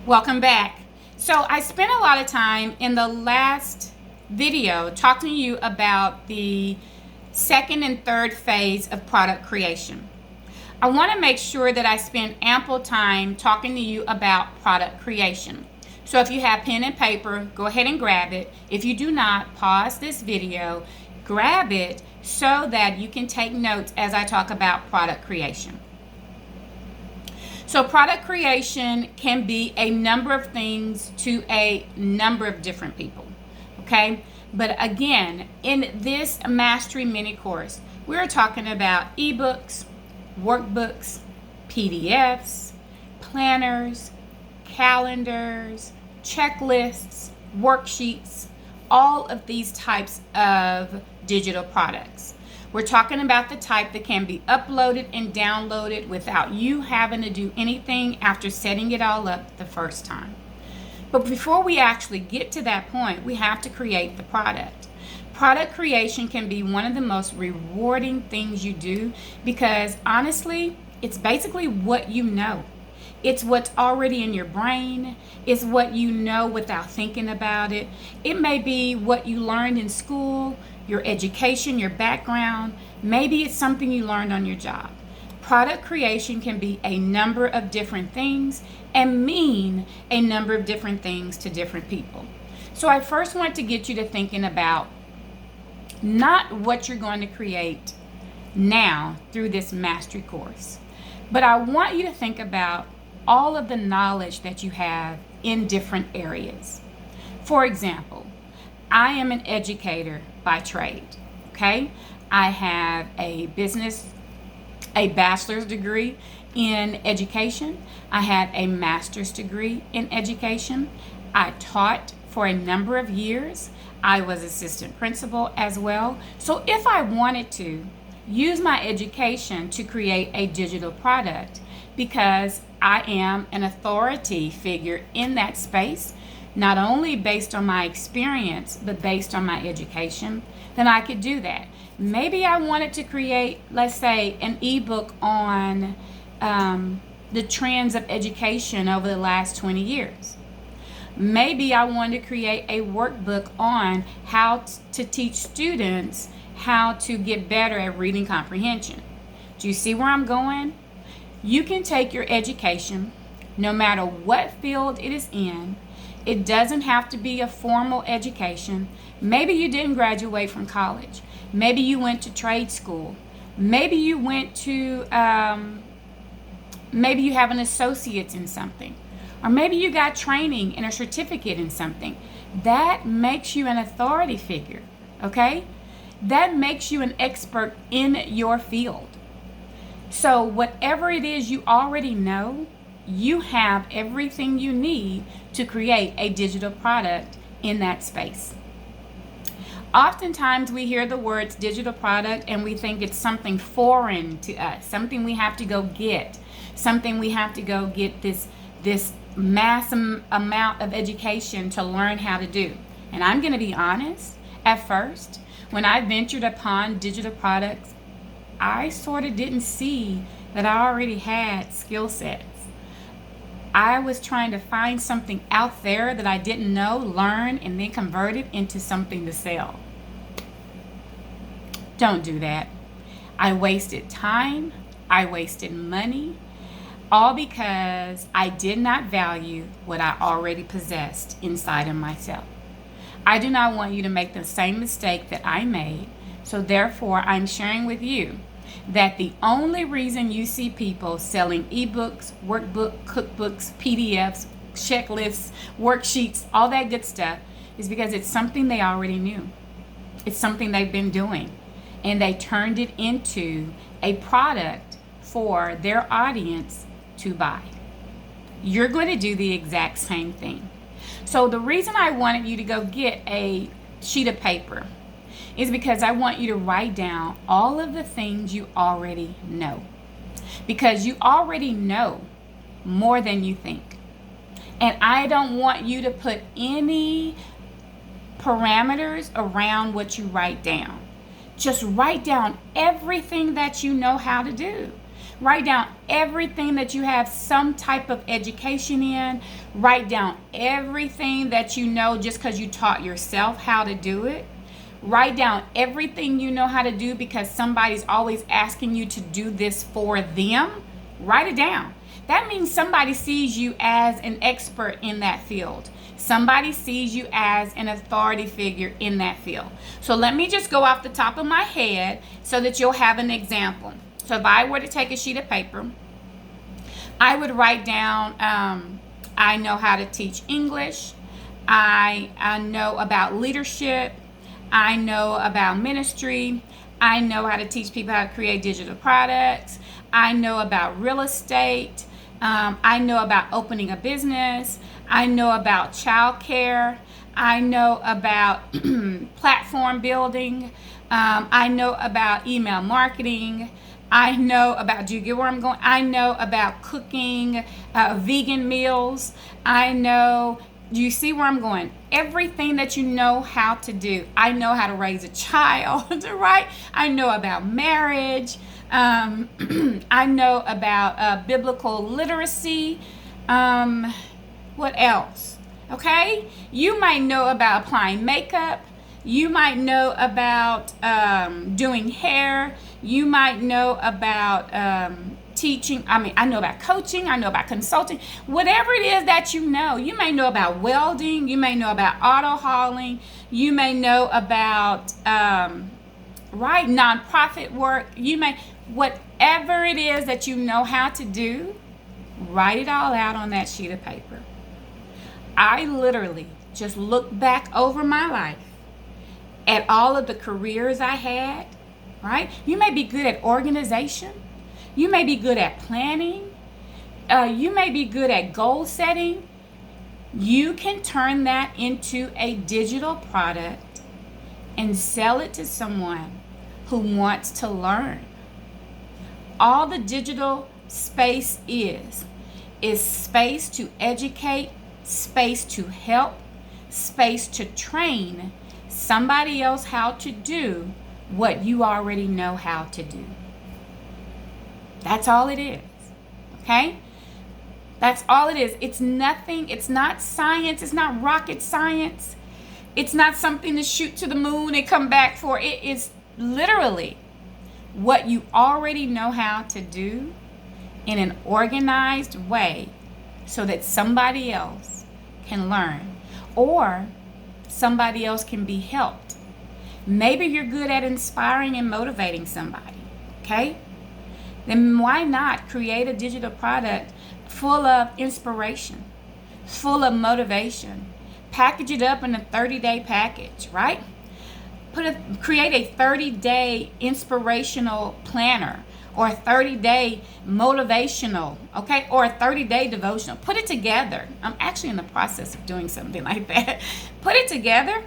Welcome back. So I spent a lot of time in the last video talking to you about the second and third phase of product creation. I want to make sure that I spend ample time talking to you about product creation. So if you have pen and paper, go ahead and grab it. If you do not, pause this video, grab it so that you can take notes as I talk about product creation. So product creation can be a number of things to a number of different people, okay? But again, in this mastery mini course, we're talking about ebooks, workbooks, PDFs, planners, calendars, checklists, worksheets, all of these types of digital products. We're talking about the type that can be uploaded and downloaded without you having to do anything after setting it all up the first time. But before we actually get to that point, we have to create the product. Product creation can be one of the most rewarding things you do because honestly, it's basically what you know. It's what's already in your brain. It's what you know without thinking about it. It may be what you learned in school, your education, your background. Maybe it's something you learned on your job. Product creation can be a number of different things and mean a number of different things to different people. So I first want to get you to thinking about not what you're going to create now through this mastery course, but I want you to think about all of the knowledge that you have in different areas. For example, I am an educator by trade, okay? I have a bachelor's degree in education. I have a master's degree in education. I taught for a number of years. I was assistant principal as well. So if I wanted to use my education to create a digital product, because I am an authority figure in that space, not only based on my experience, but based on my education, then I could do that. Maybe I wanted to create, let's say, an ebook on the trends of education over the last 20 years. Maybe I wanted to create a workbook on how to teach students how to get better at reading comprehension. Do you see where I'm going? You can take your education, no matter what field it is in. It doesn't have to be a formal education. Maybe you didn't graduate from college. Maybe you went to trade school. Maybe you went to, maybe you have an associate's in something. Or maybe you got training and a certificate in something. That makes you an authority figure, okay? That makes you an expert in your field. So whatever it is you already know, you have everything you need to create a digital product in that space. Oftentimes we hear the words digital product and we think it's something foreign to us, something we have to go get, something we have to go get this massive amount of education to learn how to do. And I'm going to be honest, at first, when I ventured upon digital products, I sort of didn't see that I already had skill sets. I was trying to find something out there that I didn't know, learn, and then convert it into something to sell. Don't do that. I wasted time, I wasted money, all because I did not value what I already possessed inside of myself. I do not want you to make the same mistake that I made, so therefore I'm sharing with you that the only reason you see people selling ebooks, workbook, cookbooks, PDFs, checklists, worksheets, all that good stuff is because it's something they already knew. It's something they've been doing. And they turned it into a product for their audience to buy. You're going to do the exact same thing. So the reason I wanted you to go get a sheet of paper is because I want you to write down all of the things you already know. Because you already know more than you think. And I don't want you to put any parameters around what you write down. Just write down everything that you know how to do. Write down everything that you have some type of education in. Write down everything that you know just because you taught yourself how to do it. Write down everything you know how to do because somebody's always asking you to do this for them. Write it down. That means somebody sees you as an expert in that field. Somebody sees you as an authority figure in that field. So let me just go off the top of my head so that you'll have an example. So if I were to take a sheet of paper, I would write down, I know how to teach English. I know about leadership. I know about ministry. I know how to teach people how to create digital products. I know about real estate. I know about opening a business. I know about childcare. I know about platform building. I know about email marketing. I know about, do you get where I'm going? I know about cooking vegan meals. I know, do you see where I'm going? Everything that you know how to do. I know how to raise a child, right? I know about marriage. I know about biblical literacy. What else? Okay? You might know about applying makeup. You might know about doing hair. You might know about teaching. I know about coaching. I know about consulting. Whatever it is that you know. You may know about welding. You may know about auto hauling. You may know about, nonprofit work. Whatever it is that you know how to do, write it all out on that sheet of paper. I literally just look back over my life at all of the careers I had, right? You may be good at organization. You may be good at planning. You may be good at goal setting. You can turn that into a digital product and sell it to someone who wants to learn. All the digital space is space to educate, space to help, space to train somebody else how to do what you already know how to do. That's all it is. Okay? That's all it is. It's nothing. It's not science. It's not rocket science. It's not something to shoot to the moon and come back for. It is literally what you already know how to do in an organized way so that somebody else can learn or somebody else can be helped. Maybe you're good at inspiring and motivating somebody, okay? Then why not create a digital product full of inspiration, full of motivation? Package it up in a 30-day package, right? Create a 30-day inspirational planner or a 30-day motivational, okay? Or a 30-day devotional. Put it together. I'm actually in the process of doing something like that. Put it together.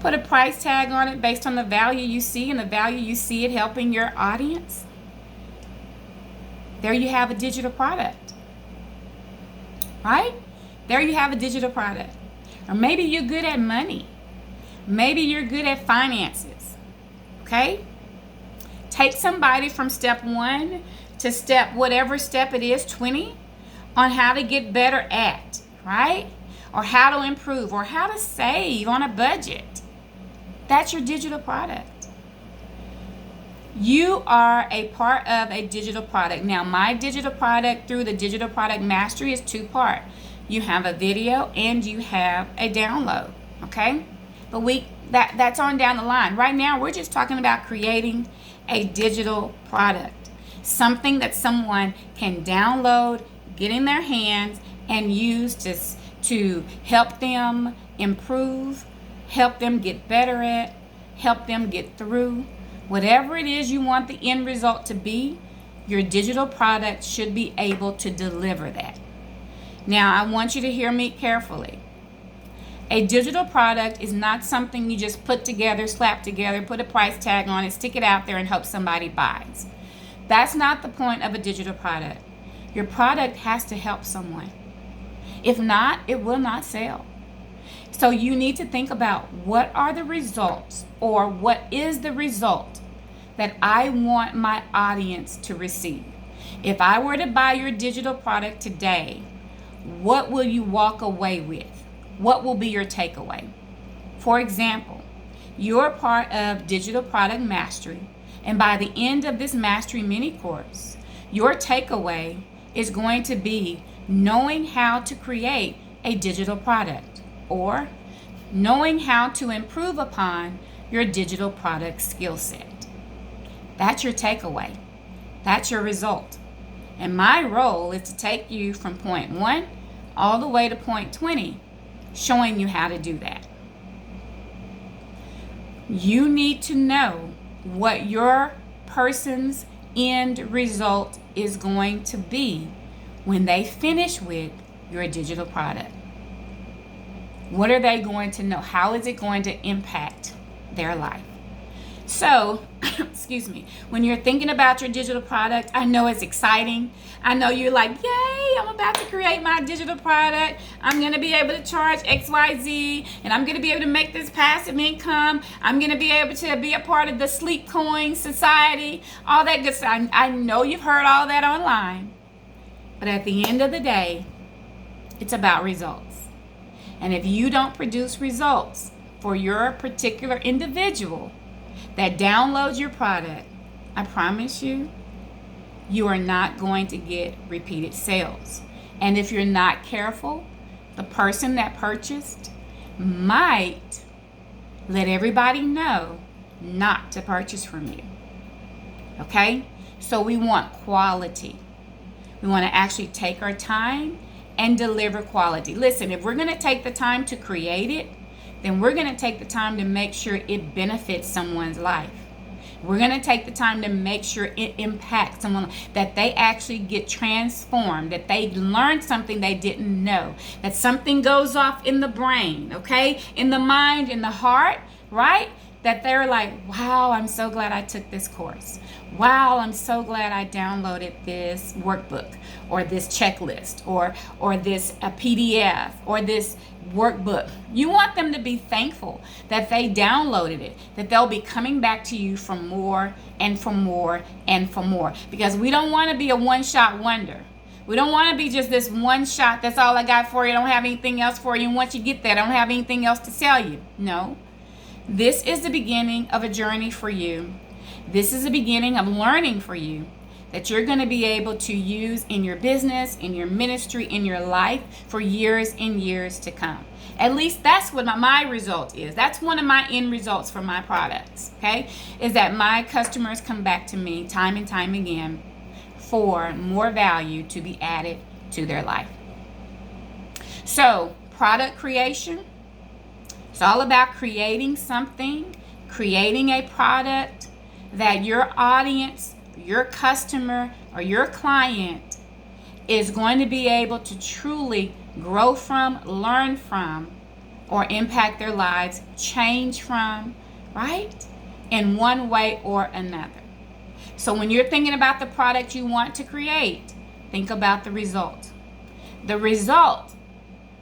Put a price tag on it based on the value you see and the value you see it helping your audience. There you have a digital product, right? There you have a digital product. Or maybe you're good at money. Maybe you're good at finances, okay? Take somebody from step 1 to whatever step it is, 20, on how to get better at, right? Or how to improve or how to save on a budget. That's your digital product. You are a part of a digital product. Now, my digital product through the Digital Product Mastery is 2-part. You have a video and you have a download, okay? But that's on down the line. Right now, we're just talking about creating a digital product. Something that someone can download, get in their hands, and use to help them improve, help them get better at, help them get through. Whatever it is you want the end result to be, your digital product should be able to deliver that. Now, I want you to hear me carefully. A digital product is not something you just put together, slap together, put a price tag on it, stick it out there and hope somebody buys. That's not the point of a digital product. Your product has to help someone. If not, it will not sell. So you need to think about what are the results or what is the result that I want my audience to receive? If I were to buy your digital product today, what will you walk away with? What will be your takeaway? For example, you're part of Digital Product Mastery, and by the end of this Mastery mini course, your takeaway is going to be knowing how to create a digital product, or knowing how to improve upon your digital product skill set. That's your takeaway. That's your result. And my role is to take you from point 1 all the way to point 20, showing you how to do that. You need to know what your person's end result is going to be when they finish with your digital product. What are they going to know? How is it going to impact their life? So, excuse me, when you're thinking about your digital product, I know it's exciting. I know you're like, yay, I'm about to create my digital product. I'm going to be able to charge XYZ, and I'm going to be able to make this passive income. I'm going to be able to be a part of the Sleep Coin Society, all that good stuff. I know you've heard all that online, but at the end of the day, it's about results. And if you don't produce results for your particular individual that downloads your product, I promise you, you are not going to get repeated sales. And if you're not careful, the person that purchased might let everybody know not to purchase from you. Okay? So we want quality. We want to actually take our time and deliver quality. Listen, if we're going to take the time to create it, then we're going to take the time to make sure it benefits someone's life. We're going to take the time to make sure it impacts someone, that they actually get transformed, that they learn something they didn't know, that something goes off in the brain, okay, in the mind, in the heart, right? That they're like, wow, I'm so glad I took this course. Wow, I'm so glad I downloaded this workbook or this checklist or this PDF or this workbook. You want them to be thankful that they downloaded it, that they'll be coming back to you for more and for more and for more. Because we don't want to be a one-shot wonder. We don't want to be just this one shot, that's all I got for you, I don't have anything else for you, and once you get that, I don't have anything else to sell you. No. This is the beginning of a journey for you. This is the beginning of learning for you that you're going to be able to use in your business, in your ministry, in your life for years and years to come. At least that's what my result is. That's one of my end results for my products, okay? Is that my customers come back to me time and time again for more value to be added to their life. So, product creation. It's all about creating something, creating a product that your audience, your customer, or your client is going to be able to truly grow from, learn from, or impact their lives, change from, right? In one way or another. So when you're thinking about the product you want to create, think about the result. The result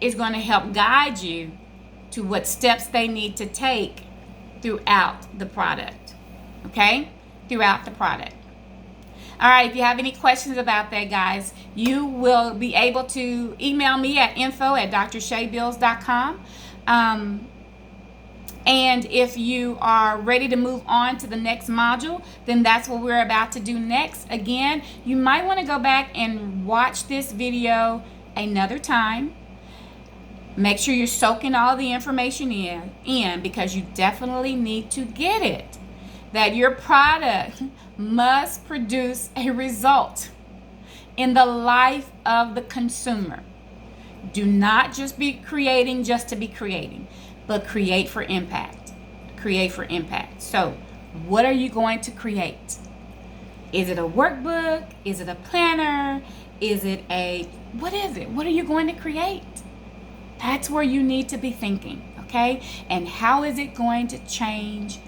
is going to help guide you to what steps they need to take throughout the product. Okay? Throughout the product. All right, if you have any questions about that, guys, you will be able to email me at info@drshaebills.com. And if you are ready to move on to the next module, then that's what we're about to do next. Again, you might want to go back and watch this video another time. Make sure you're soaking all the information in because you definitely need to get it. That your product must produce a result in the life of the consumer. Do not just be creating just to be creating, but create for impact. Create for impact. So, what are you going to create? Is it a workbook? Is it a planner? Is it what is it? What are you going to create? That's where you need to be thinking, okay? And how is it going to change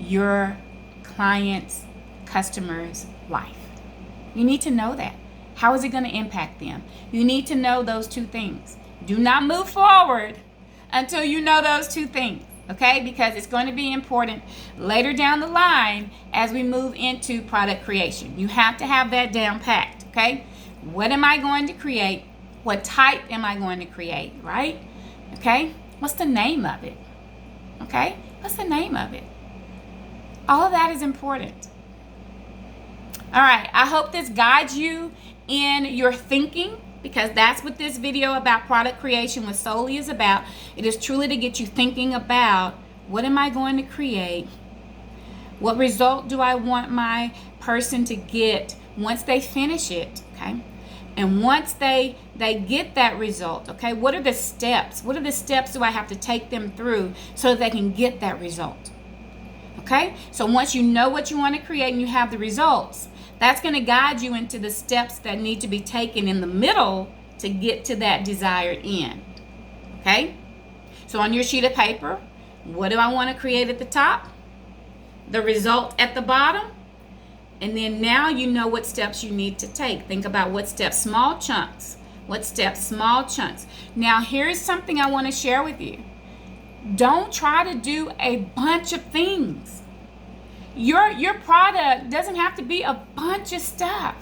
your client's, customer's life? You need to know that. How is it going to impact them? You need to know those two things. Do not move forward until you know those two things. okay? Because it's going to be important later down the line as we move into product creation. You have to have that down packed, okay? What am I going to create? What type am I going to create, right? Okay? What's the name of it? Okay? What's the name of it? All of that is important. All right, I hope this guides you in your thinking, because that's what this video about product creation was solely is about. It is truly to get you thinking about, what am I going to create? What result do I want my person to get once they finish it, okay? And once they get that result, okay, what are the steps? What are the steps do I have to take them through so that they can get that result? Okay, so once you know what you want to create and you have the results, that's going to guide you into the steps that need to be taken in the middle to get to that desired end. Okay, so on your sheet of paper, what do I want to create at the top? The result at the bottom. And then now you know what steps you need to take. Think about what steps, small chunks. What steps, small chunks. Now here's something I want to share with you. Don't try to do a bunch of things. Your product doesn't have to be a bunch of stuff.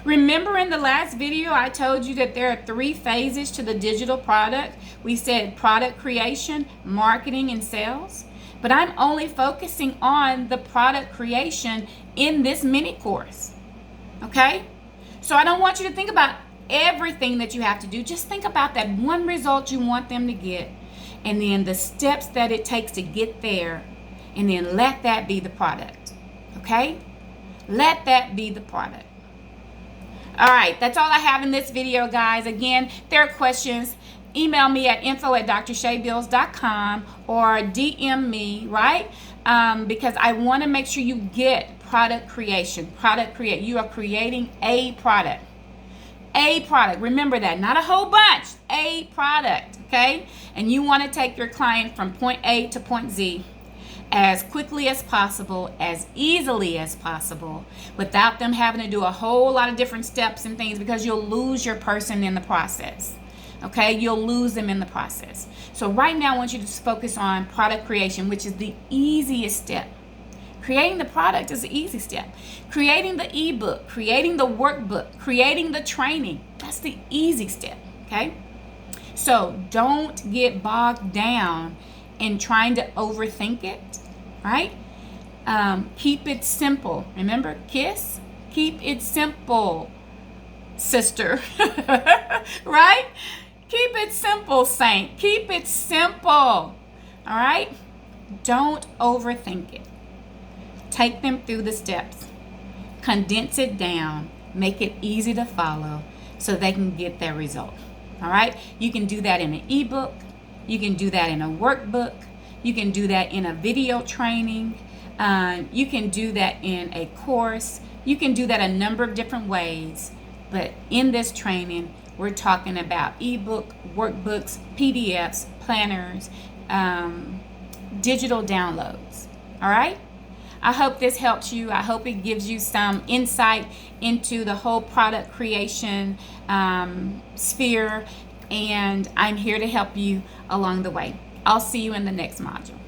Remember in the last video I told you that there are 3 phases to the digital product. We said product creation, marketing, and sales. But I'm only focusing on the product creation in this mini course. Okay? So I don't want you to think about everything that you have to do. Just think about that one result you want them to get, and then the steps that it takes to get there, and then let that be the product. Okay? Let that be the product. All right, that's all I have in this video, guys. Again, if there are questions, email me at info@drshabills.com or DM me, right? Because I want to make sure you get product creation. You are creating a product. A product. Remember that. Not a whole bunch. A product. Okay? And you want to take your client from point A to point Z as quickly as possible, as easily as possible, without them having to do a whole lot of different steps and things, because you'll lose your person in the process. Okay, you'll lose them in the process. So right now I want you to just focus on product creation, which is the easiest step. Creating the product is the easy step. Creating the ebook, creating the workbook, creating the training, that's the easy step. Okay, so don't get bogged down in trying to overthink it, right? Keep it simple. Remember, KISS? Keep it simple, sister. Right? Keep it simple, saint. Keep it simple. All right? Don't overthink it. Take them through the steps. Condense it down. Make it easy to follow so they can get their result. All right? You can do that in an ebook. You can do that in a workbook. You can do that in a video training. You can do that in a course. You can do that a number of different ways. But in this training, we're talking about ebook, workbooks, PDFs, planners, digital downloads. All right? I hope this helps you. I hope it gives you some insight into the whole product creation sphere. And I'm here to help you along the way. I'll see you in the next module.